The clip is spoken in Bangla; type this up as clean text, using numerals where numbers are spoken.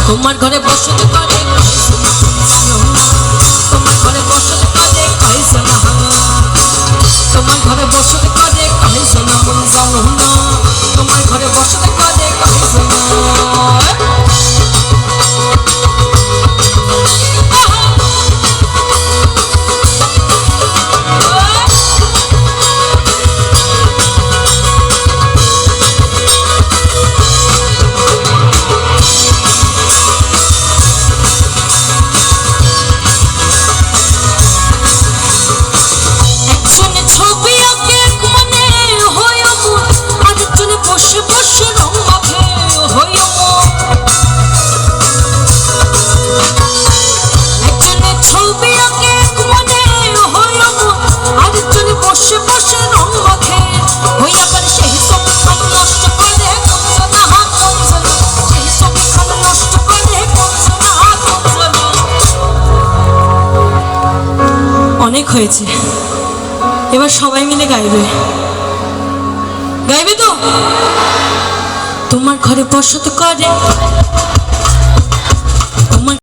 তোমার ঘরে বসত করে তোমার ঘরে বসত করে কইছো না তোমার ঘরে বসত করে কইছো না মন জানো না তোমার ঘরে বসত করে কইছো না অনেক হয়েছে, এবার সবাই মিলে গাইবে তো। তোমার ঘরে বসত করে